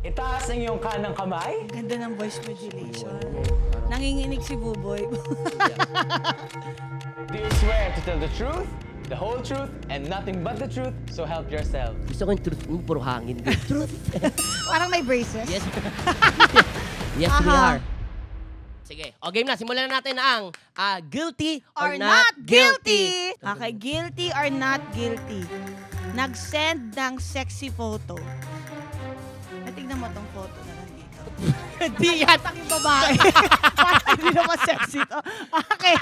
Itaas ang iyong kanang kamay. Ganda ng voice modulation. Nanginginig si Buboy. Do you swear to tell the truth, the whole truth, and nothing but the truth, so help yourself? Gusto ko yung truth mo, puro hangin. Truth. Parang may braces. Yes. Yes, we are. Sige. O, game na. Simulan na natin ang guilty or not guilty. Okay, guilty or not guilty. Nag-send ng sexy photo. Tingnan mo tong photo na lang dito. Hindi yan. Tanging babae. Hindi naman sexy to. Okay.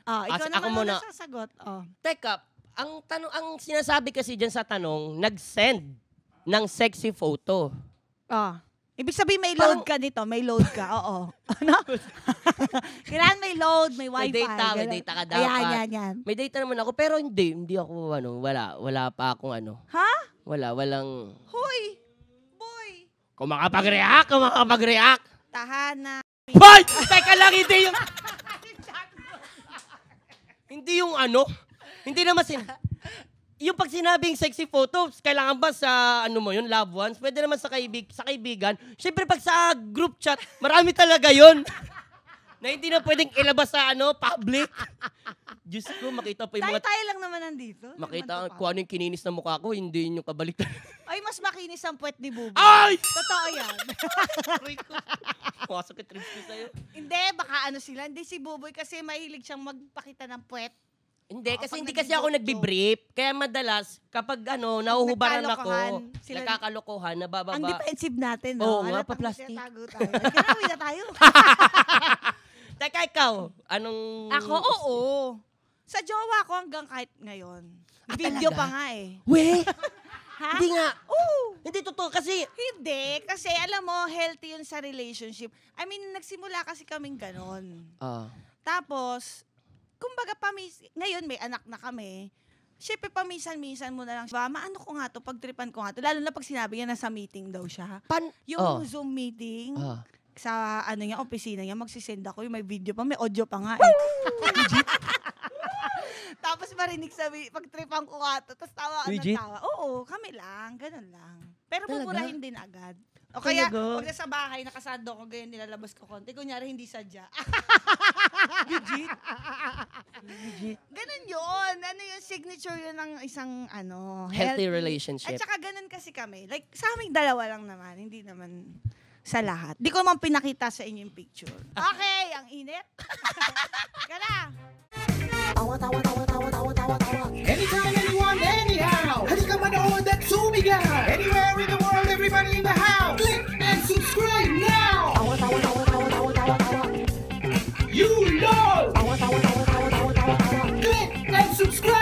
Ikaw naman muna sasagot. Teka, ang sinasabi kasi dyan sa tanong, nag-send ng sexy photo. Ibig sabihin may load ka nito. May load ka. Oo. Ano? Kailangan may load, may wifi. May data ka dapat. Yan. May data naman ako, pero hindi ako, wala pa akong Ha? Walang... Hoy! Boy! Kung makapag-react. Tahana. Boy! Teka lang, hindi yung... Hindi yung hindi naman yung pag sinabing sexy photos, kailangan ba sa loved ones? Pwede naman sa kaibigan. Siyempre pag sa group chat, marami talaga yon na hindi na pwedeng ilabas sa public. Diyos ko, makita pa yung mga... Tayo lang naman nandito. Makita kung ano yung kininis na mukha ko, hindi yung kabaliktad. Ay, mas makinis ang puwet ni Bubu. Ay! Totoo yan. Masakit ribs ko sa'yo. Hindi, baka sila. Hindi si Buboy kasi mahilig siyang magpakita ng puwet. Hindi, hindi kasi ako nagbi-brief. Kaya madalas, kapag nahuhubaran ako, nakakalokohan, nabababa. Ang defensive natin, no? Oo nga, pa-plastic. Ganawi na tayo. Teka, ikaw, anong... Ako, oo. Sa jowa ko hanggang kahit ngayon. Video talaga? pa nga eh. We? Ha? Hindi nga. Oo. Hindi totoo kasi... Hindi, kasi alam mo, healthy yun sa relationship. I mean, nagsimula kasi kaming ganon. Tapos, kumbaga ngayon may anak na kami, syempre paminsan-minsan mo na lang, maano ko nga to, pagtripan ko nga to, lalo na pag sinabi niya nasa meeting daw siya. Yung Zoom meeting, sa opisina niya, magsisend ako, yung may video pa, may audio pa nga eh. Tapos marinig pagtripan ko nga to, tapos tawa ng tawa. Oo, kami lang, ganun lang. Pero mumurahin din agad. O kaya, pag sa bahay, nakasado ko, ganyan nilalabas ko konti. Kunyari, hindi sadya. Legit. Ganun yun. Yung signature yun ng isang, healthy relationship. At saka ganun kasi kami. Like, sa aming dalawa lang naman. Hindi naman sa lahat. Di ko naman pinakita sa inyo yung picture. Okay, ang init. Gana. Anytime, anyone, anyhow. Halika manood at sumigaw. Anywhere in the world, everybody in the house. Click and subscribe now. You know. Click and subscribe.